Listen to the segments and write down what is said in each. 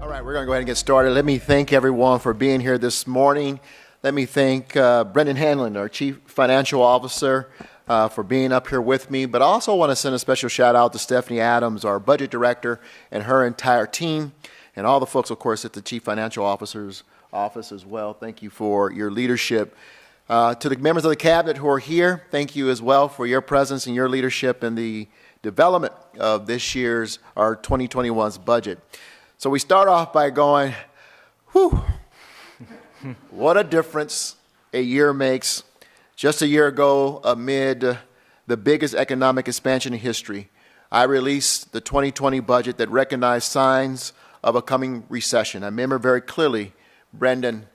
All right, we're going to go ahead and get started. Let me thank everyone for being here this morning. Let me thank Brendan Hanlon, our Chief Financial Officer, for being up here with me. But I also want to send a special shout out to Stephanie Adams, our Budget Director, and her entire team, and all the folks, of course, at the Chief Financial Officer's office as well. Thank you for your leadership. To the members of the Cabinet who are here, thank you as well for your presence and your leadership in the development of this year's, our 2021's budget. So we start off by going, whew, what a difference a year makes. Just a year ago, amid the biggest economic expansion in history, I released the 2020 budget that recognized signs of a coming recession. I remember very clearly Brendan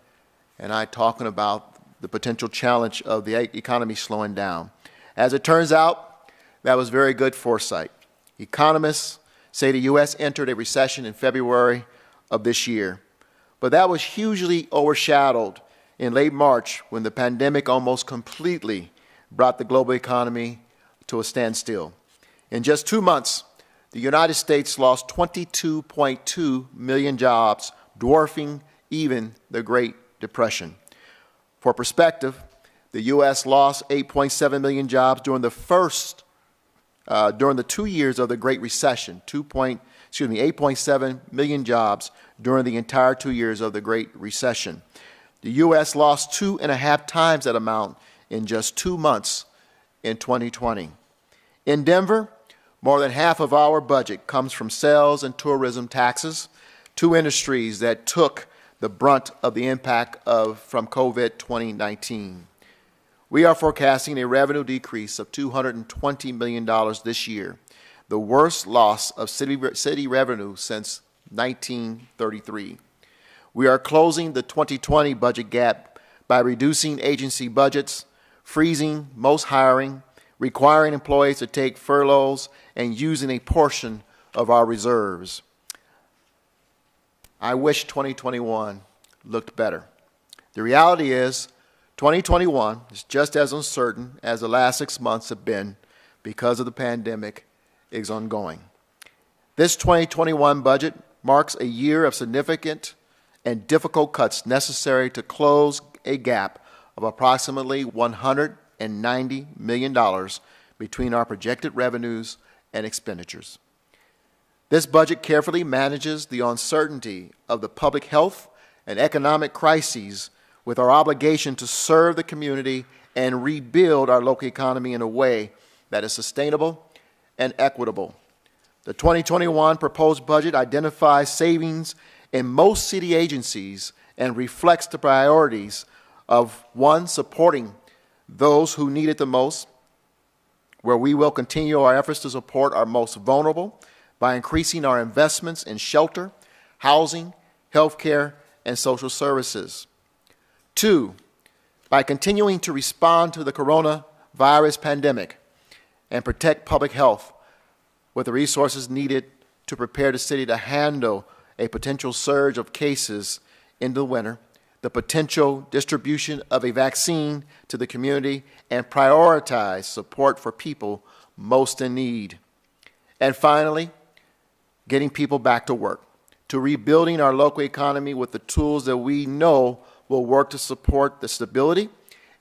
and I talking about the potential challenge of the economy slowing down. As it turns out, that was very good foresight. Economists say the U.S. entered a recession in February of this year. But that was hugely overshadowed in late March when the pandemic almost completely brought the global economy to a standstill. In just 2 months, the United States lost 22.2 million jobs, dwarfing even the Great Depression. For perspective, the U.S. lost 8.7 million jobs during the 2 years of the Great Recession, 8.7 million jobs during the entire 2 years of the Great Recession. The U.S. lost 2.5 times that amount in just 2 months in 2020. In Denver, more than half of our budget comes from sales and tourism taxes, two industries that took the brunt of the impact from COVID-19. We are forecasting a revenue decrease of $220 million this year, the worst loss of city revenue since 1933. We are closing the 2020 budget gap by reducing agency budgets, freezing most hiring, requiring employees to take furloughs, and using a portion of our reserves. I wish 2021 looked better. The reality is, 2021 is just as uncertain as the last 6 months have been because of the pandemic is ongoing. This 2021 budget marks a year of significant and difficult cuts necessary to close a gap of approximately $190 million between our projected revenues and expenditures. This budget carefully manages the uncertainty of the public health and economic crises with our obligation to serve the community and rebuild our local economy in a way that is sustainable and equitable. The 2021 proposed budget identifies savings in most city agencies and reflects the priorities of one, supporting those who need it the most, where we will continue our efforts to support our most vulnerable by increasing our investments in shelter, housing, healthcare, and social services. Two, by continuing to respond to the coronavirus pandemic and protect public health with the resources needed to prepare the city to handle a potential surge of cases in the winter, the potential distribution of a vaccine to the community, and prioritize support for people most in need. And finally, getting people back to work, to rebuilding our local economy with the tools that we know will work to support the stability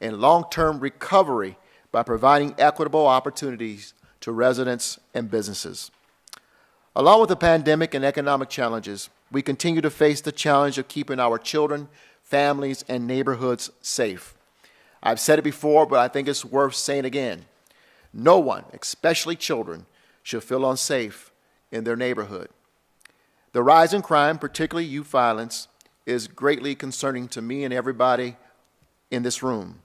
and long-term recovery by providing equitable opportunities to residents and businesses. Along with the pandemic and economic challenges, we continue to face the challenge of keeping our children, families, and neighborhoods safe. I've said it before, but I think it's worth saying again. No one, especially children, should feel unsafe in their neighborhood. The rise in crime, particularly youth violence, is greatly concerning to me and everybody in this room,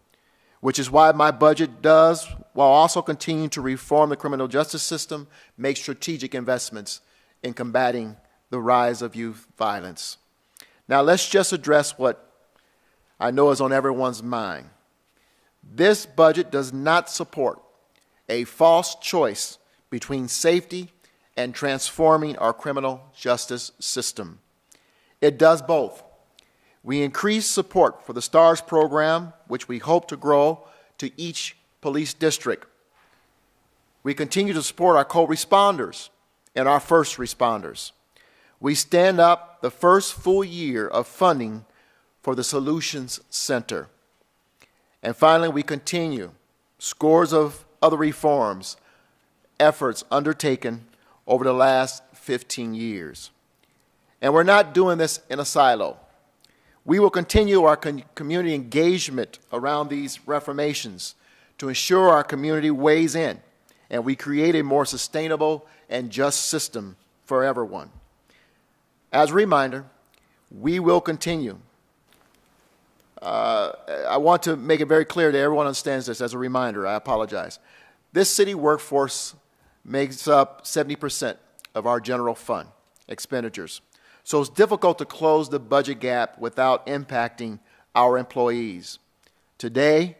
which is why my budget does, while also continuing to reform the criminal justice system, make strategic investments in combating the rise of youth violence. Now, let's just address what I know is on everyone's mind. This budget does not support a false choice between safety and transforming our criminal justice system. It does both. We increase support for the STARS program, which we hope to grow to each police district. We continue to support our co-responders and our first responders. We stand up the first full year of funding for the Solutions Center. And finally, we continue scores of other reforms, efforts undertaken over the last 15 years. And we're not doing this in a silo. We will continue our community engagement around these reformations to ensure our community weighs in and we create a more sustainable and just system for everyone. As a reminder, we will continue. I want to make it very clear that everyone understands this as a reminder. I apologize. This city workforce makes up 70% of our general fund expenditures. So it's difficult to close the budget gap without impacting our employees. Today,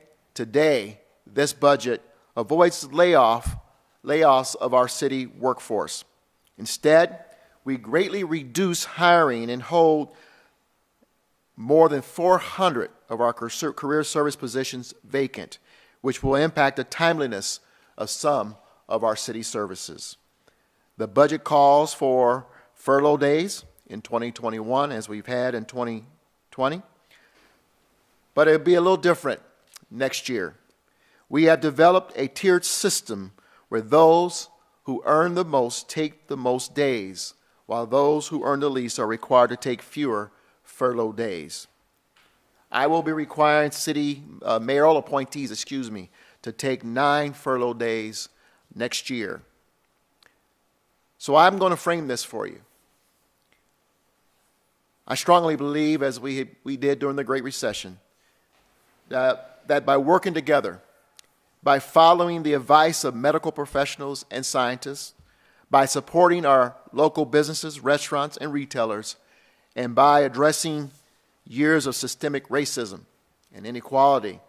this budget avoids layoffs of our city workforce. Instead, we greatly reduce hiring and hold more than 400 of our career service positions vacant, which will impact the timeliness of some of our city services. The budget calls for furlough days in 2021 as we've had in 2020, but it'll be a little different next year. We have developed a tiered system where those who earn the most take the most days, while those who earn the least are required to take fewer furlough days. I will be requiring city mayoral appointees, to take 9 furlough days next year. So I'm going to frame this for you. I strongly believe, as we did during the Great Recession, that by working together, by following the advice of medical professionals and scientists, by supporting our local businesses, restaurants, and retailers, and by addressing years of systemic racism and inequality,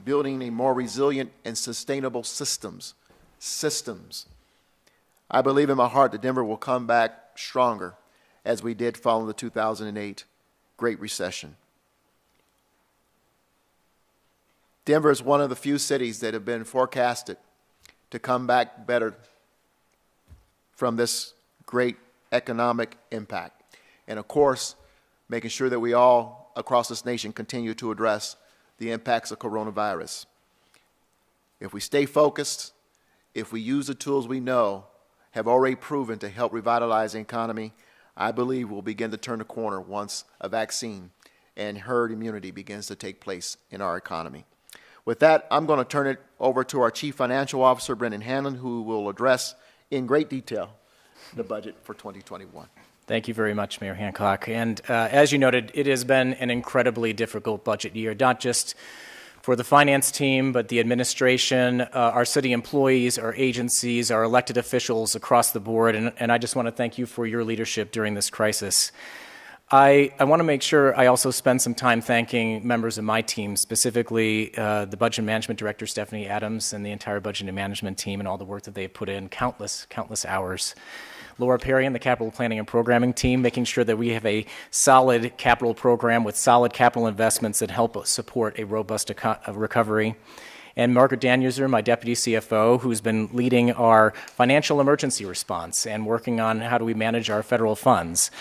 building a more resilient and sustainable systems. I believe in my heart that Denver will come back stronger as we did following the 2008 Great Recession. Denver is one of the few cities that have been forecasted to come back better from this great economic impact. And of course, making sure that we all across this nation continue to address the impacts of coronavirus. If we stay focused, if we use the tools we know have already proven to help revitalize the economy, I believe we'll begin to turn the corner once a vaccine and herd immunity begins to take place in our economy. With that, I'm going to turn it over to our Chief Financial Officer, Brendan Hanlon, who will address in great detail the budget for 2021. Thank you very much, Mayor Hancock. And as you noted, it has been an incredibly difficult budget year, not just for the finance team, but the administration, our city employees, our agencies, our elected officials across the board. And I just want to thank you for your leadership during this crisis. I want to make sure I also spend some time thanking members of my team, specifically the Budget Management Director, Stephanie Adams, and the entire Budget and Management team and all the work that they've put in, countless hours. Laura Perry and the Capital Planning and Programming team, making sure that we have a solid capital program with solid capital investments that help us support a robust recovery. And Margaret Daniuser, my Deputy CFO, who's been leading our financial emergency response and working on how do we manage our federal funds.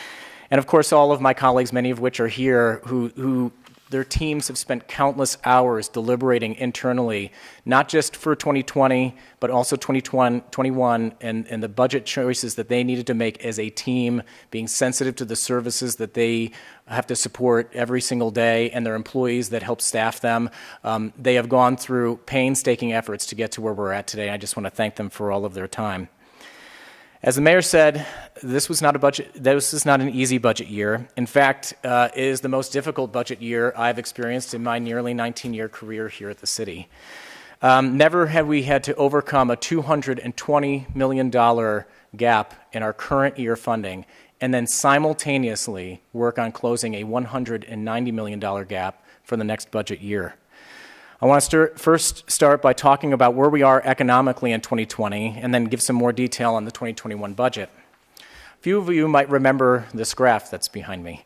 And of course, all of my colleagues, many of which are here, who their teams have spent countless hours deliberating internally, not just for 2020, but also 2021, and the budget choices that they needed to make as a team, being sensitive to the services that they have to support every single day and their employees that help staff them. They have gone through painstaking efforts to get to where we're at today. I just want to thank them for all of their time. As the mayor said, this is not an easy budget year. In fact, it is the most difficult budget year I've experienced in my nearly 19-year career here at the city. Never have we had to overcome a $220 million gap in our current year funding and then simultaneously work on closing a $190 million gap for the next budget year. I want to first start by talking about where we are economically in 2020 and then give some more detail on the 2021 budget. A few of you might remember this graph that's behind me.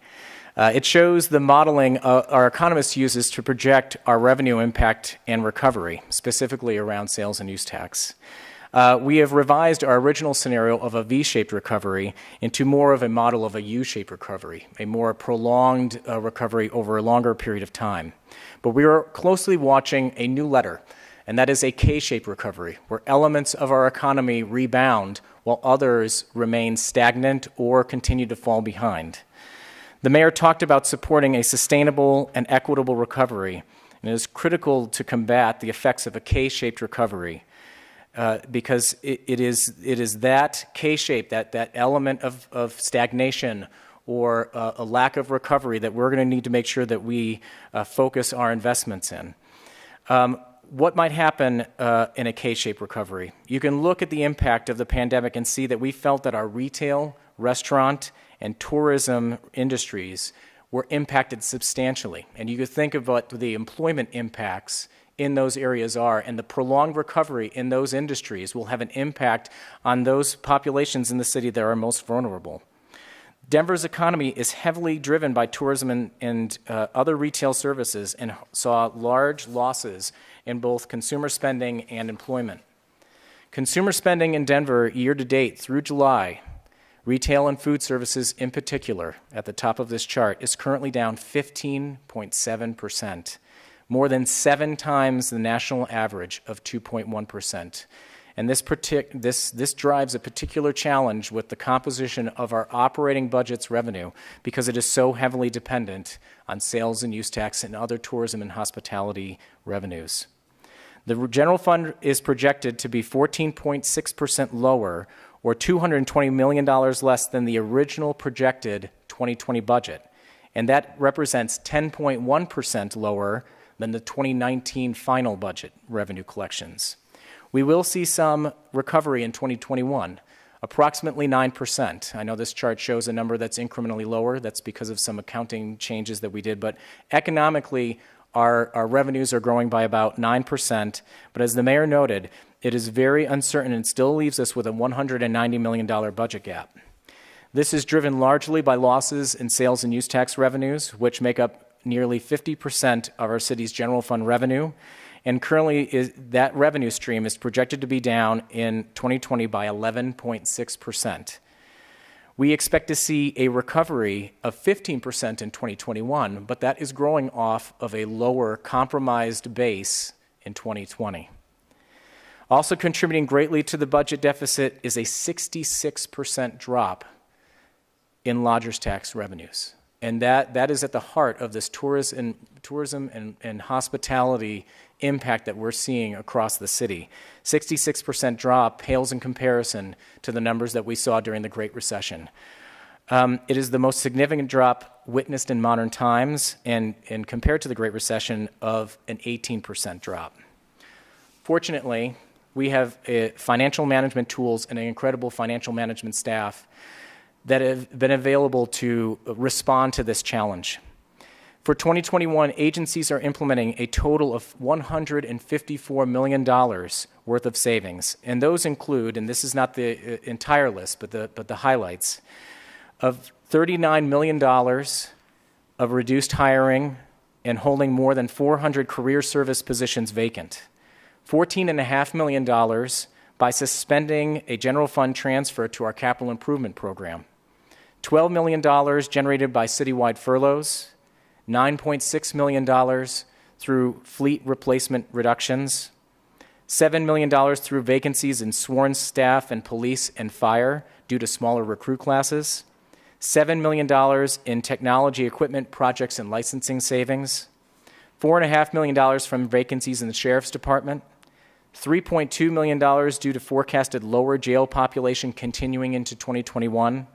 It shows the modeling our economist uses to project our revenue impact and recovery, specifically around sales and use tax. We have revised our original scenario of a V-shaped recovery into more of a model of a U-shaped recovery, a more prolonged recovery over a longer period of time. But we are closely watching a new letter, and that is a K-shaped recovery, where elements of our economy rebound while others remain stagnant or continue to fall behind. The mayor talked about supporting a sustainable and equitable recovery, and it is critical to combat the effects of a K-shaped recovery. Because it is that K-shape, that element of stagnation or a lack of recovery that we're going to need to make sure that we focus our investments in. What might happen in a K-shaped recovery? You can look at the impact of the pandemic and see that we felt that our retail, restaurant, and tourism industries were impacted substantially. And you could think of what the employment impacts in those areas are, and the prolonged recovery in those industries will have an impact on those populations in the city that are most vulnerable. Denver's economy is heavily driven by tourism and other retail services and saw large losses in both consumer spending and employment. Consumer spending in Denver year to date through July, retail and food services in particular, at the top of this chart, is currently down 15.7%. More than 7 times the national average of 2.1%. And this drives a particular challenge with the composition of our operating budget's revenue because it is so heavily dependent on sales and use tax and other tourism and hospitality revenues. The general fund is projected to be 14.6% lower, or $220 million less than the original projected 2020 budget. And that represents 10.1% lower than the 2019 final budget revenue collections. We will see some recovery in 2021, approximately 9%. I know this chart shows a number that's incrementally lower. That's because of some accounting changes that we did. But economically, our revenues are growing by about 9%. But as the mayor noted, it is very uncertain and still leaves us with a $190 million budget gap. This is driven largely by losses in sales and use tax revenues, which make up nearly 50% of our city's general fund revenue, and currently that revenue stream is projected to be down in 2020 by 11.6%. We expect to see a recovery of 15% in 2021, but that is growing off of a lower compromised base in 2020. Also contributing greatly to the budget deficit is a 66% drop in lodgers tax revenues. And that is at the heart of this tourism and hospitality impact that we're seeing across the city. 66% drop pales in comparison to the numbers that we saw during the Great Recession. It is the most significant drop witnessed in modern times, and compared to the Great Recession, of an 18% drop. Fortunately, we have financial management tools and an incredible financial management staff that have been available to respond to this challenge. For 2021, agencies are implementing a total of $154 million worth of savings, and those include, and this is not the entire list, but the highlights, of $39 million of reduced hiring and holding more than 400 career service positions vacant, $14.5 million by suspending a general fund transfer to our capital improvement program, $12 million generated by citywide furloughs, $9.6 million through fleet replacement reductions, $7 million through vacancies in sworn staff and police and fire due to smaller recruit classes, $7 million in technology equipment projects and licensing savings, $4.5 million from vacancies in the Sheriff's Department, $3.2 million due to forecasted lower jail population continuing into 2021,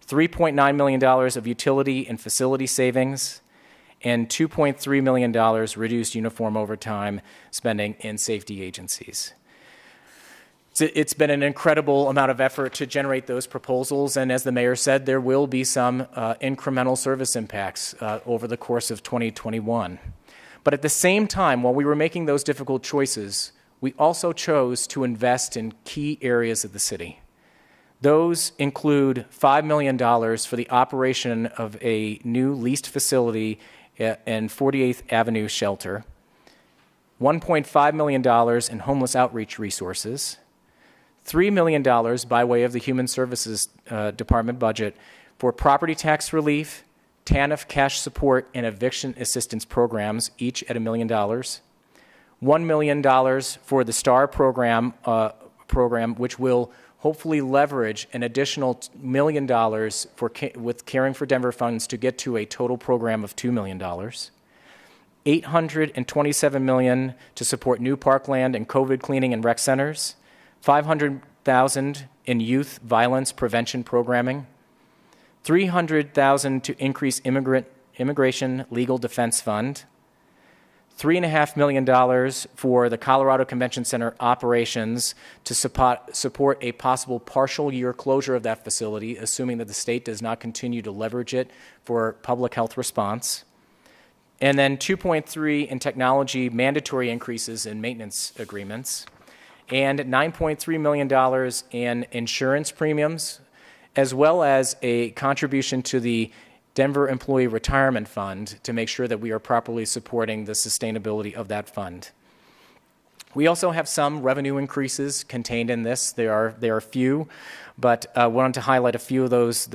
$3.9 million of utility and facility savings, and $2.3 million reduced uniform overtime spending in safety agencies. It's been an incredible amount of effort to generate those proposals, and as the mayor said, there will be some incremental service impacts over the course of 2021. But at the same time, while we were making those difficult choices, we also chose to invest in key areas of the city. Those include $5 million for the operation of a new leased facility in 48th Avenue shelter, $1.5 million in homeless outreach resources, $3 million by way of the Human Services Department budget for property tax relief, TANF cash support, and eviction assistance programs, each at $1 million, $1 million for the STAR program, which will hopefully leverage an additional $1 million with Caring for Denver funds to get to a total program of $2 million, $827 million to support new parkland and COVID cleaning and rec centers, $500,000 in youth violence prevention programming, $300,000 to increase immigration legal defense fund, $3.5 million for the Colorado Convention Center operations to support a possible partial year closure of that facility, assuming that the state does not continue to leverage it for public health response, and then $2.3 in technology mandatory increases in maintenance agreements, and $9.3 million in insurance premiums, as well as a contribution to the Denver Employee Retirement Fund to make sure that we are properly supporting the sustainability of that fund. We also have some revenue increases contained in this. There are few, but I wanted to highlight a few of those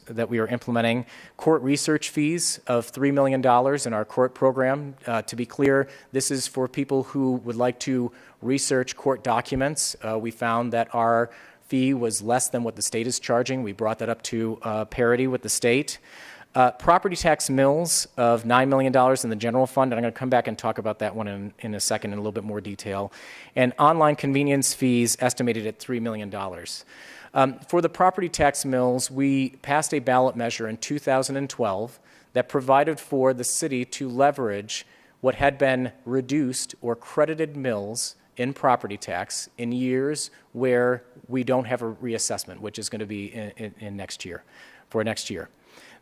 that we are implementing. Court research fees of $3 million in our court program. To be clear, this is for people who would like to research court documents. We found that our fee was less than what the state is charging. We brought that up to parity with the state. Property tax mills of $9 million in the general fund, and I'm going to come back and talk about that one in a second in a little bit more detail. And online convenience fees estimated at $3 million. For the property tax mills, we passed a ballot measure in 2012 that provided for the city to leverage what had been reduced or credited mills in property tax in years where we don't have a reassessment, which is going to be in next year, for next year.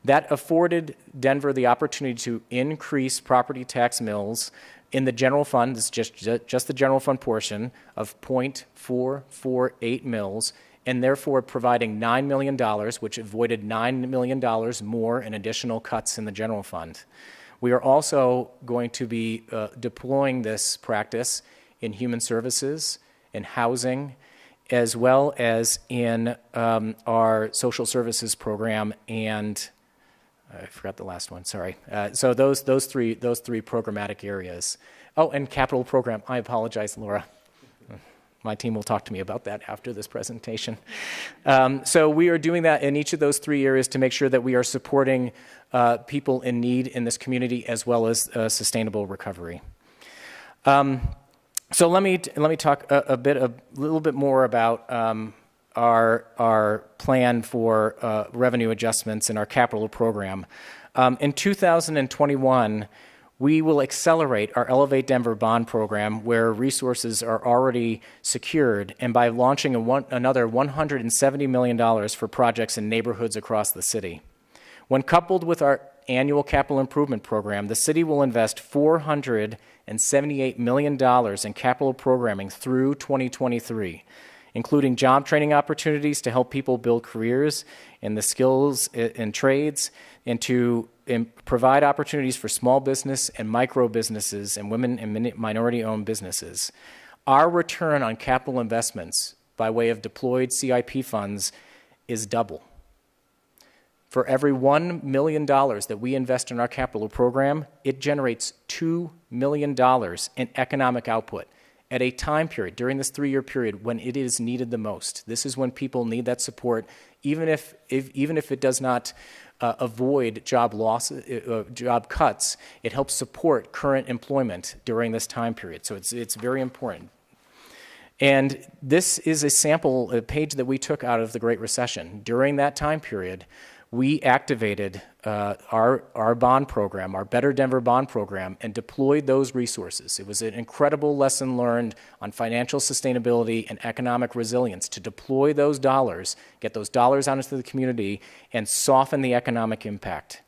That afforded Denver the opportunity to increase property tax mills in the general fund, it's just the general fund portion, of 0.448 mills, and therefore providing $9 million, which avoided $9 million more in additional cuts in the general fund. We are also going to be deploying this practice in human services, in housing, as well as in our social services program, and I forgot the last one, sorry. So those three programmatic areas. Oh, and capital program. I apologize, Laura. My team will talk to me about that after this presentation. So we are doing that in each of those three areas to make sure that we are supporting people in need in this community as well as sustainable recovery. So let me talk a little bit more about our plan for revenue adjustments in our capital program. In 2021, we will accelerate our Elevate Denver bond program where resources are already secured, and by launching another $170 million for projects in neighborhoods across the city. When coupled with our annual capital improvement program, the city will invest $478 million in capital programming through 2023, including job training opportunities to help people build careers in the skills and trades, and to provide opportunities for small business and micro businesses and women and minority-owned businesses. Our return on capital investments by way of deployed CIP funds is double. For every $1 million that we invest in our capital program, it generates $2 million in economic output at a time period during this 3-year period when it is needed the most. This is when people need that support, even if it does not avoid job loss, job cuts. It helps support current employment during this time period. So it's very important. And this is a page that we took out of the Great Recession. During that time period, we activated our bond program, our Better Denver bond program, and deployed those resources. It was an incredible lesson learned on financial sustainability and economic resilience to deploy those dollars, get those dollars out into the community, and soften the economic impact.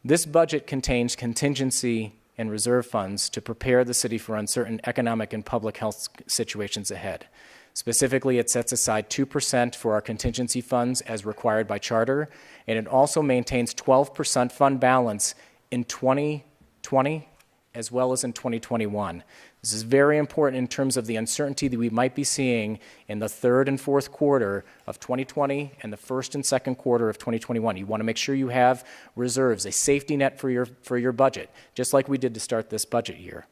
This budget contains contingency and reserve funds to prepare the city for uncertain economic and public health situations ahead. Specifically, it sets aside 2% for our contingency funds as required by charter, and it also maintains 12% fund balance in 2020 as well as in 2021. This is very important in terms of the uncertainty that we might be seeing in the third and fourth quarter of 2020 and the first and second quarter of 2021. You want to make sure you have reserves, a safety net for your budget, just like we did to start this budget year.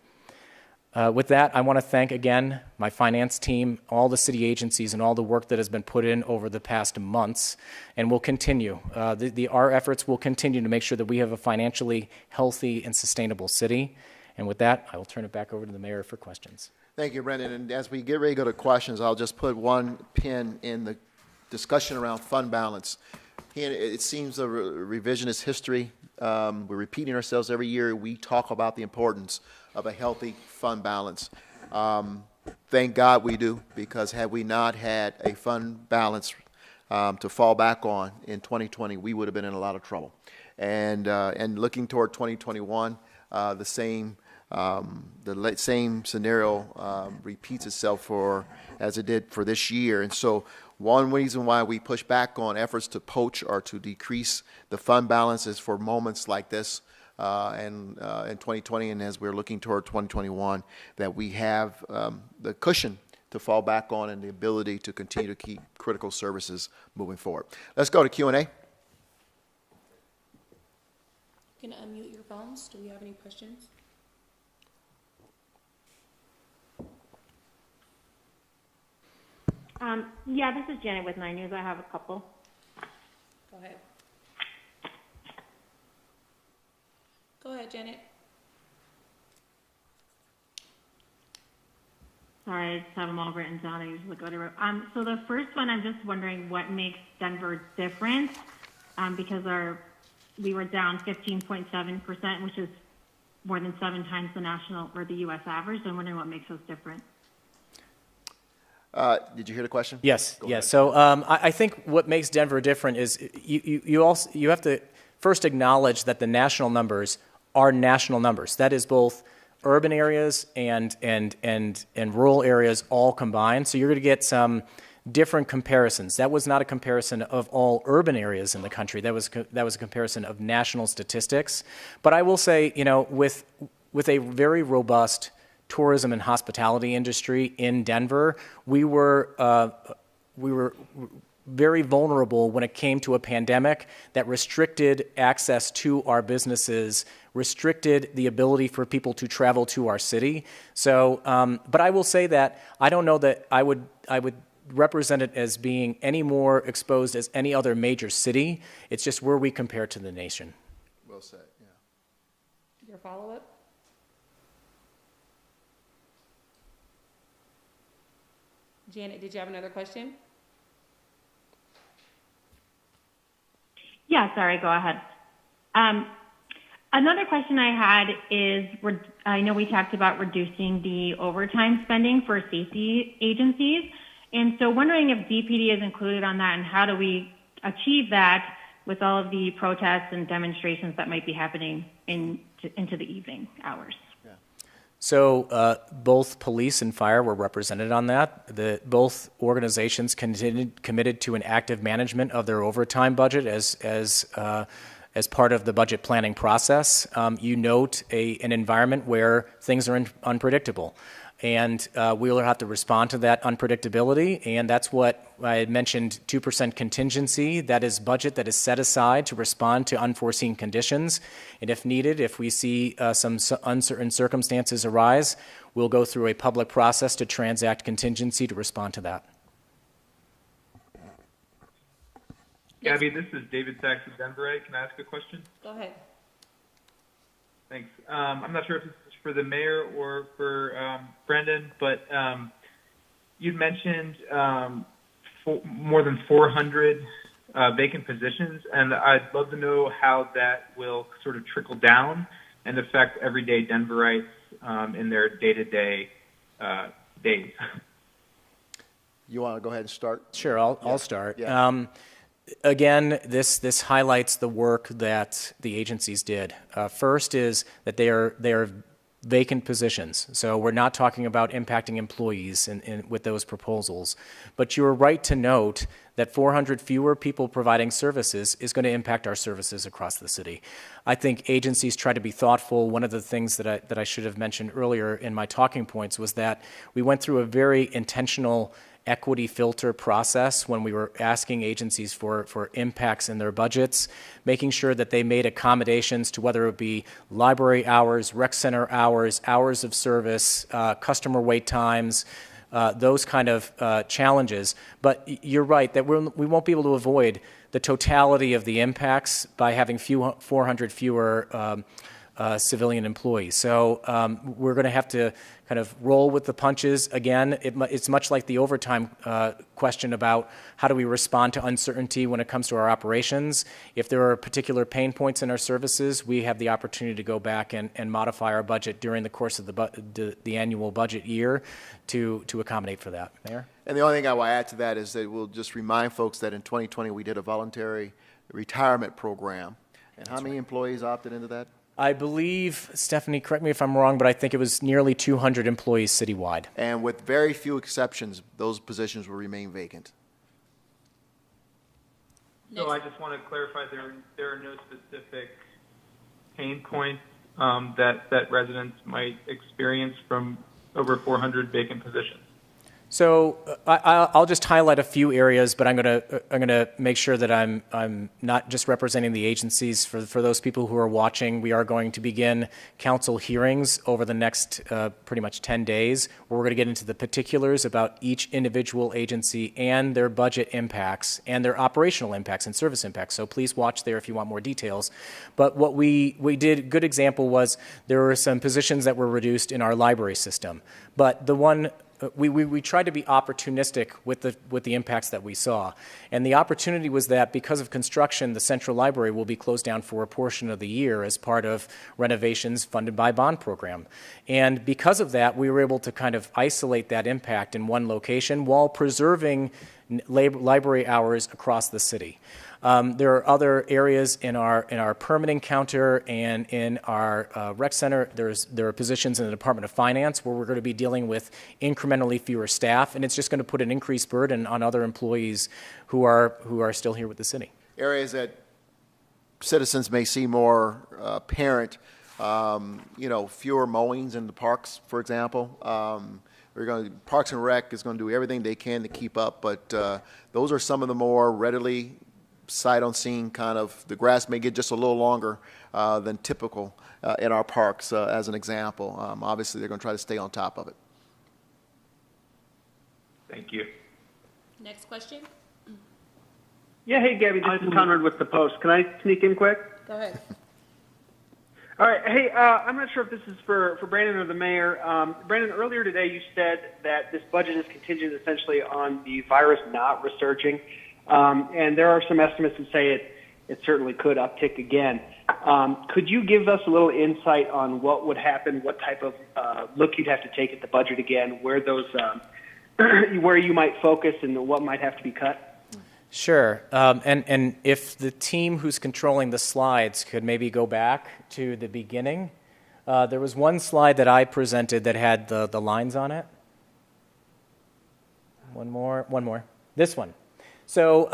With that, I want to thank again my finance team, all the city agencies, and all the work that has been put in over the past months, and will continue. Our efforts will continue to make sure that we have a financially healthy and sustainable city. And with that, I will turn it back over to the mayor for questions. Thank you, Brendan. And as we get ready to go to questions, I'll just put one pin in the discussion around fund balance. It seems a revisionist history. We're repeating ourselves every year. We talk about the importance of a healthy fund balance. Thank God we do, because had we not had a fund balance to fall back on in 2020, we would have been in a lot of trouble. And looking toward 2021, the same scenario repeats itself as it did for this year. And so one reason why we push back on efforts to poach or to decrease the fund balance is for moments like this. In 2020, and as we're looking toward 2021, that we have the cushion to fall back on and the ability to continue to keep critical services moving forward. Let's go to Q&A. You can unmute your phones. Do we have any questions? Yeah, this is Janet with 9 News. I have a couple. Go ahead. Go ahead, Janet. Sorry, I just have them all written down. I usually go to. So the first one, I'm just wondering what makes Denver different, because we were down 15.7%, which is more than 7 times the national or the U.S. average. So I'm wondering what makes us different. Did you hear the question? Yes, Go yes. ahead. So I think what makes Denver different is you have to first acknowledge that the national numbers are national numbers. That is both urban areas and rural areas all combined. So you're going to get some different comparisons. That was not a comparison of all urban areas in the country. That was a comparison of national statistics. But I will say, with a very robust tourism and hospitality industry in Denver, we were very vulnerable when it came to a pandemic that restricted access to our businesses, restricted the ability for people to travel to our city. So, but I will say that I don't know that I would represent it as being any more exposed as any other major city. It's just where we compare to the nation. Well said, yeah. Your follow-up? Janet, did you have another question? Yeah, sorry, go ahead. Another question I had is, I know we talked about reducing the overtime spending for safety agencies, and so wondering if DPD is included on that, and how do we achieve that with all of the protests and demonstrations that might be happening into the evening hours? So both police and fire were represented on that. Both organizations committed to an active management of their overtime budget as part of the budget planning process. You note an environment where things are unpredictable. And we will have to respond to that unpredictability, and that's what I had mentioned, 2% contingency. That is budget that is set aside to respond to unforeseen conditions. And if needed, if we see some uncertain circumstances arise, we'll go through a public process to transact contingency to respond to that. Gabby, this is David Sachs of Denverite. Can I ask a question? Go ahead. Thanks. I'm not sure if this is for the mayor or for Brendan, but you'd mentioned more than 400 vacant positions, and I'd love to know how that will sort of trickle down and affect everyday Denverites in their day-to-day days. You want to go ahead and start? Sure, I'll start. Yeah. Again, this highlights the work that the agencies did. First is that they are vacant positions, so we're not talking about impacting employees with those proposals. But you are right to note that 400 fewer people providing services is going to impact our services across the city. I think agencies try to be thoughtful. One of the things that I should have mentioned earlier in my talking points was that we went through a very intentional equity filter process when we were asking agencies for impacts in their budgets, making sure that they made accommodations to whether it be library hours, rec center hours, hours of service, customer wait times, those kind of challenges. But you're right that we won't be able to avoid the totality of the impacts by having 400 fewer civilian employees. So we're going to have to kind of roll with the punches. Again, it's much like the overtime question about how do we respond to uncertainty when it comes to our operations. If there are particular pain points in our services, we have the opportunity to go back and modify our budget during the course of the annual budget year to accommodate for that. Mayor? And the only thing I will add to that is that we'll just remind folks that in 2020 we did a voluntary retirement program. And how many employees opted into that? I believe, Stephanie, correct me if I'm wrong, but I think it was nearly 200 employees citywide. And with very few exceptions, those positions will remain vacant. So I just want to clarify there are no specific pain points that residents might experience from over 400 vacant positions. So I'll just highlight a few areas, but I'm gonna make sure that I'm not just representing the agencies. For those people who are watching, we are going to begin council hearings over the next pretty much 10 days, where we're going to get into the particulars about each individual agency and their budget impacts and their operational impacts and service impacts. So please watch there if you want more details. But what we did, a good example was there were some positions that were reduced in our library system, but the one we tried to be opportunistic with the impacts that we saw. And the opportunity was that because of construction, the Central Library will be closed down for a portion of the year as part of renovations funded by bond program. And because of that, we were able to kind of isolate that impact in one location while preserving library hours across the city. There are other areas in our permitting counter and in our rec center. There are positions in the Department of Finance where we're going to be dealing with incrementally fewer staff, and it's just going to put an increased burden on other employees who are still here with the city. Areas that citizens may see more apparent, fewer mowings in the parks, for example. Parks and Rec is going to do everything they can to keep up, but those are some of the more readily sight unseen kind of, the grass may get just a little longer than typical in our parks, as an example. Obviously, they're going to try to stay on top of it. Thank you. Next question. Yeah, hey, Gabby, this is Conrad with the Post. Can I sneak in quick? Go ahead. All right. Hey, I'm not sure if this is for Brandon or the mayor. Brandon, earlier today you said that this budget is contingent essentially on the virus not resurging. And there are some estimates that say it certainly could uptick again. Could you give us a little insight on what would happen, what type of look you'd have to take at the budget again, where those where you might focus and what might have to be cut? Sure. And if the team who's controlling the slides could maybe go back to the beginning. There was one slide that I presented that had the lines on it. One more. This one. So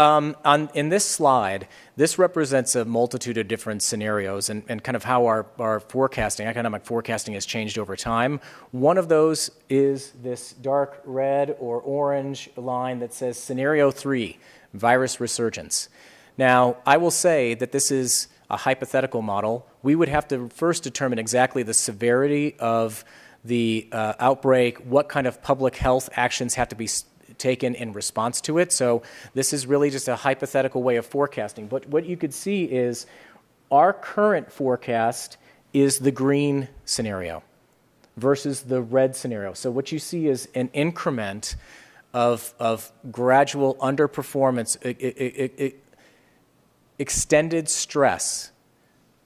in this slide, this represents a multitude of different scenarios and kind of how our forecasting, economic forecasting, has changed over time. One of those is this dark red or orange line that says Scenario 3, virus resurgence. Now, I will say that this is a hypothetical model. We would have to first determine exactly the severity of the outbreak, what kind of public health actions have to be taken in response to it. So this is really just a hypothetical way of forecasting. But what you could see is our current forecast is the green scenario versus the red scenario. So what you see is an increment of gradual underperformance, extended stress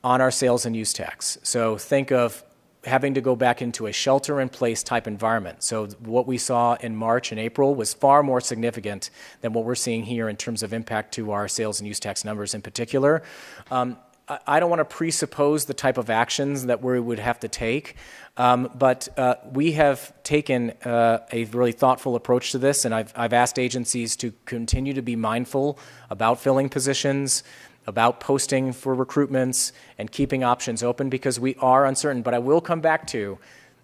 on our sales and use tax. So think of having to go back into a shelter-in-place type environment. So what we saw in March and April was far more significant than what we're seeing here in terms of impact to our sales and use tax numbers in particular. I don't want to presuppose the type of actions that we would have to take, but we have taken a really thoughtful approach to this, and I've asked agencies to continue to be mindful about filling positions, about posting for recruitments, and keeping options open because we are uncertain. But I will come back to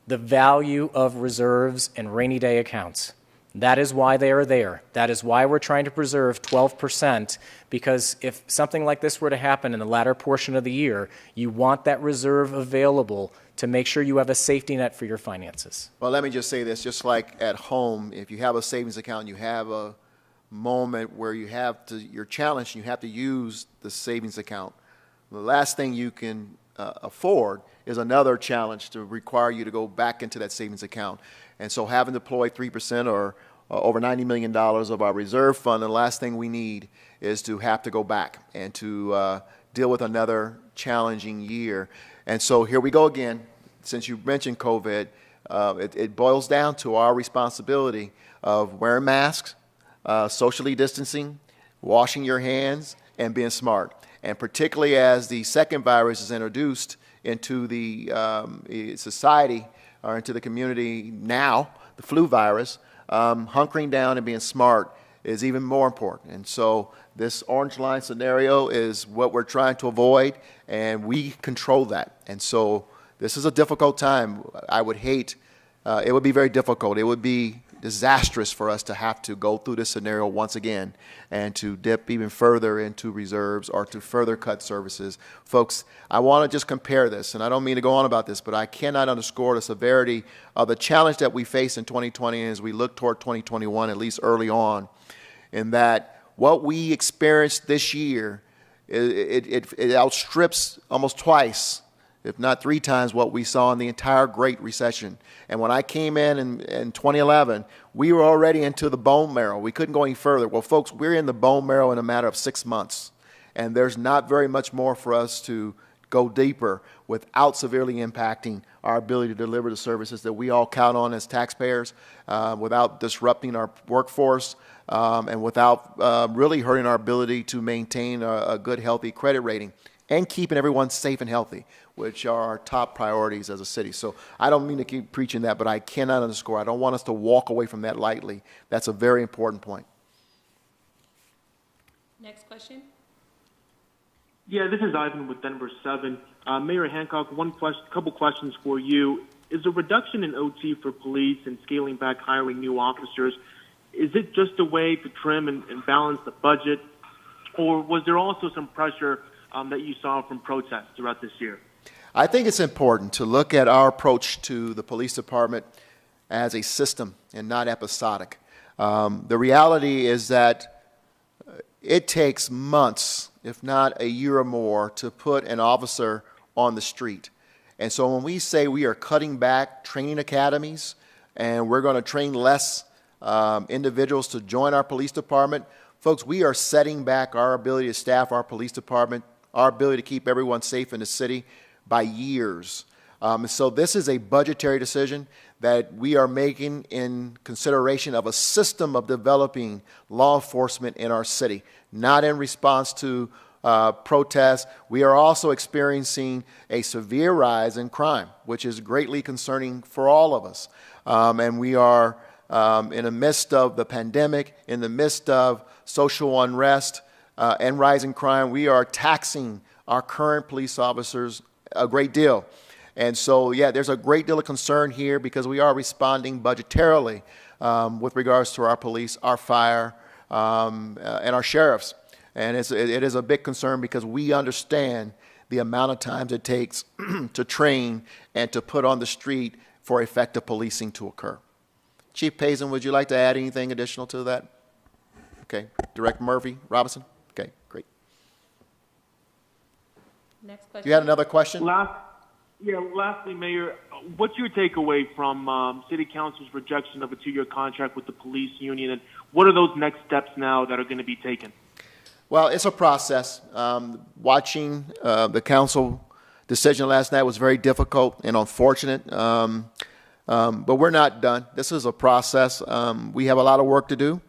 the value of reserves and rainy day accounts. That is why they are there. That is why we're trying to preserve 12%, because if something like this were to happen in the latter portion of the year, you want that reserve available to make sure you have a safety net for your finances. Well, let me just say this, just like at home, if you have a savings account, you have a moment where you're challenged, you have to use the savings account. The last thing you can afford is another challenge to require you to go back into that savings account. And so having deployed 3% or over $90 million of our reserve fund, the last thing we need is to have to go back and to deal with another challenging year. And so here we go again. Since you mentioned COVID, it boils down to our responsibility of wearing masks, socially distancing, washing your hands, and being smart. And particularly as the second virus is introduced into the society or into the community now, the flu virus, hunkering down and being smart is even more important. And so this orange line scenario is what we're trying to avoid, and we control that. And so this is a difficult time. I would hate, it would be very difficult. It would be disastrous for us to have to go through this scenario once again and to dip even further into reserves or to further cut services. Folks, I want to just compare this, and I don't mean to go on about this, but I cannot underscore the severity of the challenge that we face in 2020 as we look toward 2021, at least early on, in that what we experienced this year, it outstrips almost twice, if not 3 times, what we saw in the entire Great Recession. And when I came in 2011, we were already into the bone marrow. We couldn't go any further. Well, folks, we're in the bone marrow in a matter of 6 months. And there's not very much more for us to go deeper without severely impacting our ability to deliver the services that we all count on as taxpayers, without disrupting our workforce, and without really hurting our ability to maintain a good, healthy credit rating and keeping everyone safe and healthy, which are our top priorities as a city. So I don't mean to keep preaching that, but I cannot underscore. I don't want us to walk away from that lightly. That's a very important point. Next question. Yeah, this is Ivan with Denver 7. Mayor Hancock, couple questions for you. Is the reduction in OT for police and scaling back hiring new officers, is it just a way to trim and balance the budget, or was there also some pressure that you saw from protests throughout this year? I think it's important to look at our approach to the police department as a system and not episodic. The reality is that it takes months, if not a year or more, to put an officer on the street. And so when we say we are cutting back training academies and we're going to train less individuals to join our police department, folks, we are setting back our ability to staff our police department, our ability to keep everyone safe in the city by years. So this is a budgetary decision that we are making in consideration of a system of developing law enforcement in our city, not in response to protests. We are also experiencing a severe rise in crime, which is greatly concerning for all of us. And we are in the midst of the pandemic, in the midst of social unrest and rising crime. We are taxing our current police officers a great deal. And so, yeah, there's a great deal of concern here because we are responding budgetarily with regards to our police, our fire, and our sheriffs. And it is a big concern because we understand the amount of time it takes to train and to put on the street for effective policing to occur. Chief Payson, would you like to add anything additional to that? Okay. Director Murphy, Robinson? Okay, great. Next question. You had another question? Lastly, Mayor, what's your takeaway from City Council's rejection of a 2-year contract with the police union, and what are those next steps now that are going to be taken? Well, it's a process. Watching the council decision last night was very difficult and unfortunate, but we're not done. This is a process. We have a lot of work to do.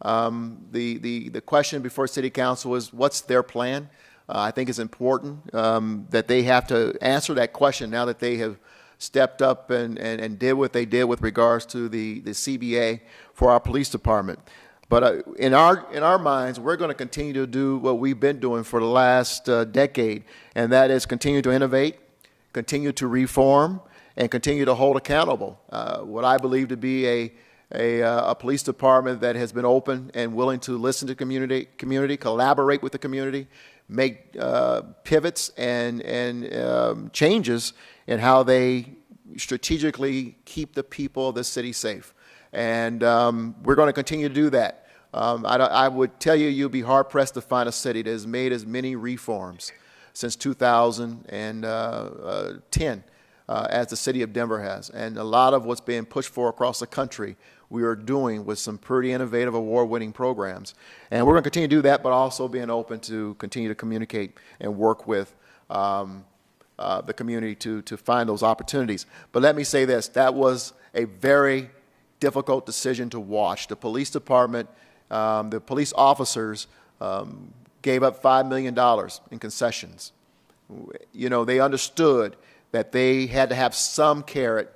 The question before City Council is, what's their plan? I think it's important that they have to answer that question now that they have stepped up and did what they did with regards to the CBA for our police department. But in our minds, we're going to continue to do what we've been doing for the last decade, and that is continue to innovate, continue to reform, and continue to hold accountable what I believe to be a police department that has been open and willing to listen to community, collaborate with the community, make pivots and changes in how they strategically keep the people of the city safe. And we're going to continue to do that. I would tell you, you'll be hard-pressed to find a city that has made as many reforms since 2010 as the city of Denver has. And a lot of what's being pushed for across the country we are doing with some pretty innovative, award-winning programs. And we're going to continue to do that, but also being open to continue to communicate and work with the community to find those opportunities. But let me say this, that was a very difficult decision to watch. The police department, the police officers gave up $5 million in concessions. You know, they understood that they had to have some carrot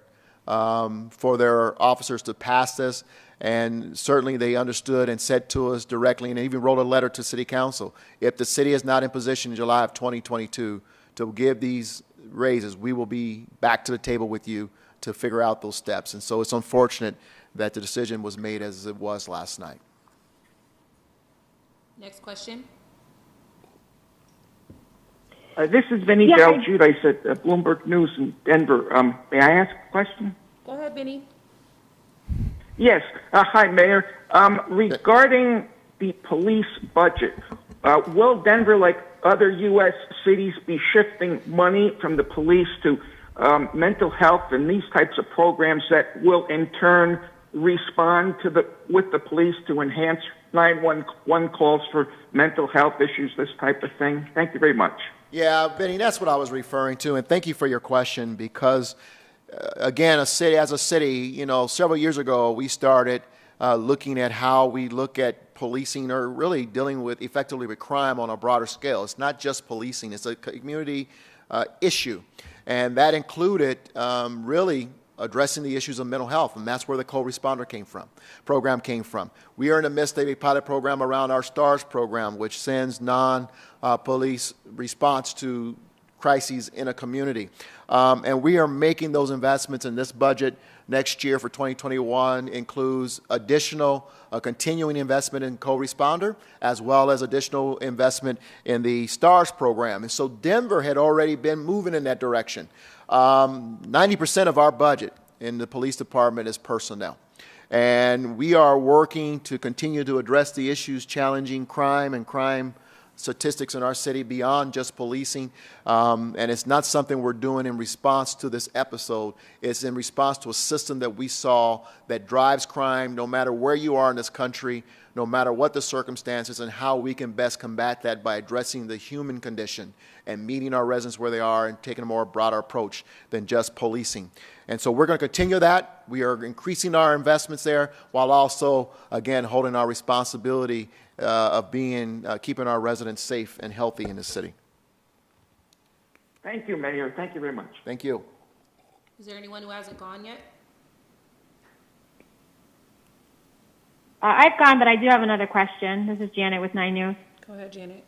for their officers to pass this, and certainly they understood and said to us directly, and even wrote a letter to City Council, if the city is not in position in July of 2022 to give these raises, we will be back to the table with you to figure out those steps. And so it's unfortunate that the decision was made as it was last night. Next question. This is Vinny Del Giudice at Bloomberg News in Denver. May I ask a question? Go ahead, Benny. Yes. Hi, Mayor. Regarding the police budget, will Denver, like other U.S. cities, be shifting money from the police to mental health and these types of programs that will, in turn, respond to with the police to enhance 911 calls for mental health issues, this type of thing? Thank you very much. Yeah, Benny, that's what I was referring to, and thank you for your question because, again, as a city, you know, several years ago we started looking at how we look at policing or really dealing with effectively with crime on a broader scale. It's not just policing, it's a community issue, and that included really addressing the issues of mental health, and that's where the co-responder program came from. We are in the midst of a pilot program around our STARS program, which sends non-police response to crises in a community. And we are making those investments in this budget. Next year for 2021 includes additional continuing investment in co-responder as well as additional investment in the STARS program. And so Denver had already been moving in that direction. 90% of our budget in the police department is personnel. And we are working to continue to address the issues challenging crime and crime statistics in our city beyond just policing. And it's not something we're doing in response to this episode. It's in response to a system that we saw that drives crime no matter where you are in this country, no matter what the circumstances, and how we can best combat that by addressing the human condition and meeting our residents where they are and taking a more broader approach than just policing. And so we're going to continue that. We are increasing our investments there while also, again, holding our responsibility of keeping our residents safe and healthy in the city. Thank you, Mayor. Thank you very much. Thank you. Is there anyone who hasn't gone yet? I've gone, but I do have another question. This is Janet with 9 News. Go ahead, Janet.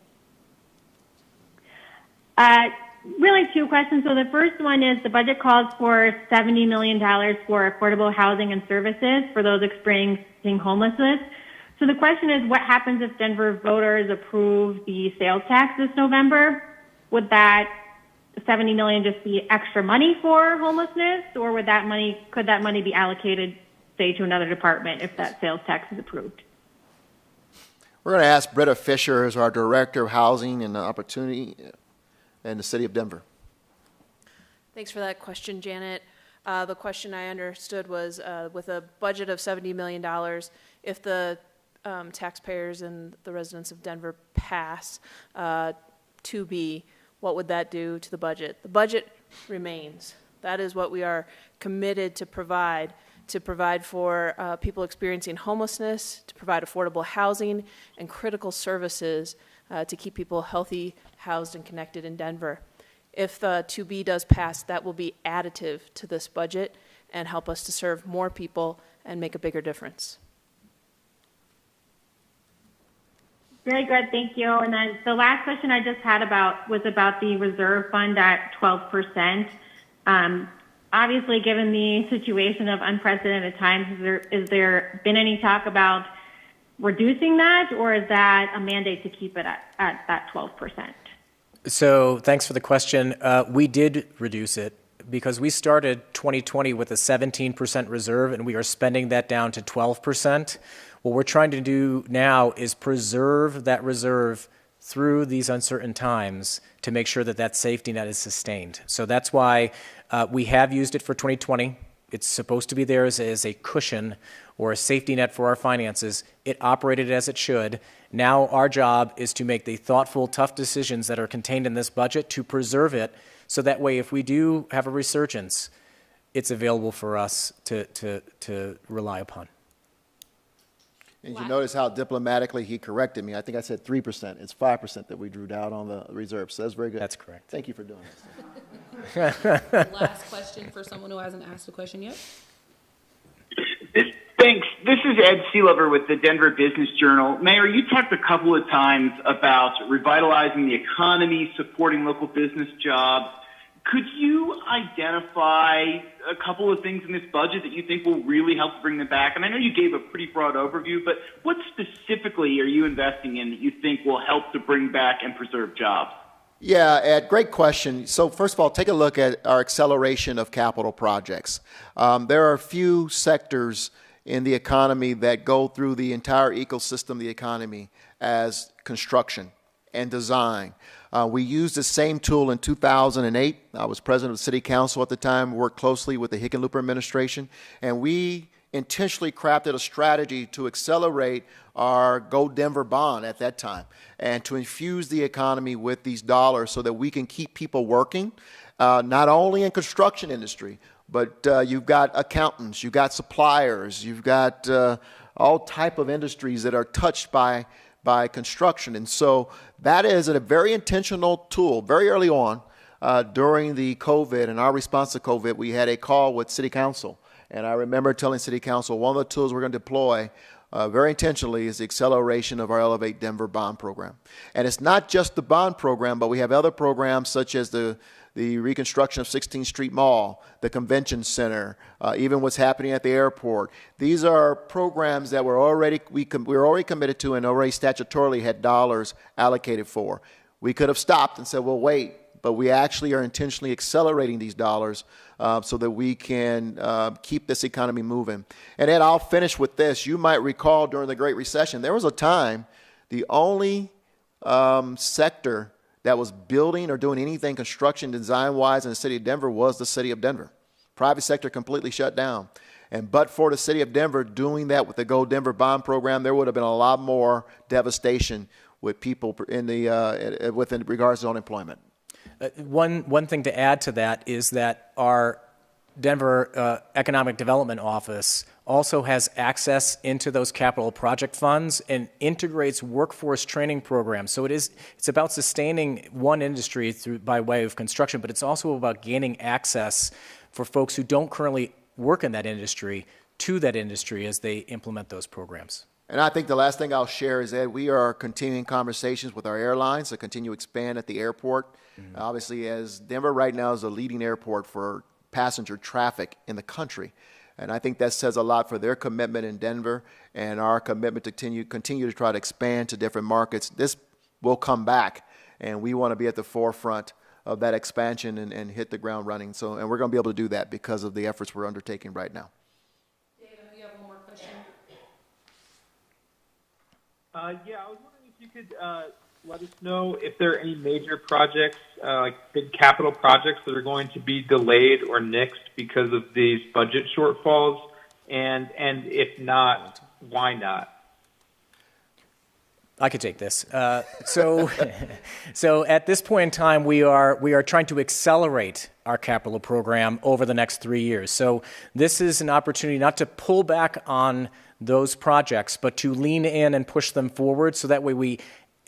Really two questions. So the first one is the budget calls for $70 million for affordable housing and services for those experiencing homelessness. So the question is, what happens if Denver voters approve the sales tax this November? Would that $70 million just be extra money for homelessness, or could that money be allocated, say, to another department if that sales tax is approved? We're going to ask Britta Fisher, as our Director of Housing and Opportunity in the City of Denver. Thanks for that question, Janet. The question I understood was, with a budget of $70 million, if the taxpayers and the residents of Denver pass 2B, what would that do to the budget? The budget remains. That is what we are committed to provide for people experiencing homelessness, to provide affordable housing and critical services to keep people healthy, housed, and connected in Denver. If the 2B does pass, that will be additive to this budget and help us to serve more people and make a bigger difference. Very good, thank you. And then the last question I just had was about the reserve fund at 12%. Obviously, given the situation of unprecedented times, has there been any talk about reducing that, or is that a mandate to keep it at that 12%? So thanks for the question. We did reduce it because we started 2020 with a 17% reserve, and we are spending that down to 12%. What we're trying to do now is preserve that reserve through these uncertain times to make sure that that safety net is sustained. So that's why we have used it for 2020. It's supposed to be there as a cushion or a safety net for our finances. It operated as it should. Now our job is to make the thoughtful, tough decisions that are contained in this budget to preserve it, so that way if we do have a resurgence, it's available for us to rely upon. And you notice how diplomatically he corrected me. I think I said 3%. It's 5% that we drew down on the reserve. So that's very good. That's correct. Thank you for doing this. Last question for someone who hasn't asked a question yet. Thanks. This is Ed Seelover with the Denver Business Journal. Mayor, you talked a couple of times about revitalizing the economy, supporting local business jobs. Could you identify a couple of things in this budget that you think will really help bring them back? And I know you gave a pretty broad overview, but what specifically are you investing in that you think will help to bring back and preserve jobs? Yeah, Ed, great question. So first of all, take a look at our acceleration of capital projects. There are a few sectors in the economy that go through the entire ecosystem of the economy as construction and design. We used the same tool in 2008. I was president of the city council at the time, worked closely with the Hickenlooper administration, and we intentionally crafted a strategy to accelerate our Go Denver bond at that time and to infuse the economy with these dollars so that we can keep people working, not only in construction industry, but you've got accountants, you've got suppliers, you've got all type of industries that are touched by construction. And so that is a very intentional tool. Very early on during the COVID and our response to COVID, we had a call with City Council. And I remember telling City Council one of the tools we're going to deploy very intentionally is the acceleration of our Elevate Denver bond program. And it's not just the bond program, but we have other programs such as the reconstruction of 16th Street Mall, the Convention Center, even what's happening at the airport. These are programs that we're already committed to and already statutorily had dollars allocated for. We could have stopped and said, well, wait, but we actually are intentionally accelerating these dollars so that we can keep this economy moving. And then I'll finish with this. You might recall during the Great Recession, there was a time the only sector that was building or doing anything construction design-wise in the city of Denver was the city of Denver. Private sector completely shut down. And but for the city of Denver doing that with the Go Denver bond program, there would have been a lot more devastation with people in regards to unemployment. One thing to add to that is that our Denver Economic Development Office also has access into those capital project funds and integrates workforce training programs. So it's about sustaining one industry by way of construction, but it's also about gaining access for folks who don't currently work in that industry to that industry as they implement those programs. And I think the last thing I'll share is that we are continuing conversations with our airlines to continue to expand at the airport. Obviously, as Denver right now is the leading airport for passenger traffic in the country. And I think that says a lot for their commitment in Denver and our commitment to continue to try to expand to different markets. This will come back, and we want to be at the forefront of that expansion and hit the ground running. And we're going to be able to do that because of the efforts we're undertaking right now. David, you have one more question? Yeah, I was wondering if you could let us know if there are any major projects, like big capital projects, that are going to be delayed or nixed because of these budget shortfalls, and if not, why not? I could take this. So at this point in time, we are trying to accelerate our capital program over the next 3 years. So this is an opportunity not to pull back on those projects, but to lean in and push them forward. So that way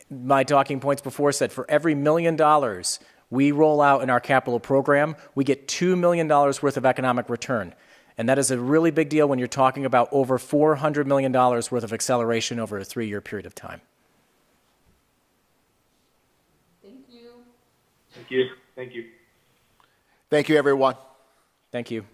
my talking points before said, for every $1 million we roll out in our capital program, we get $2 million worth of economic return. And that is a really big deal when you're talking about over $400 million worth of acceleration over a 3-year period of time. Thank you. Thank you. Thank you. Thank you, everyone. Thank you.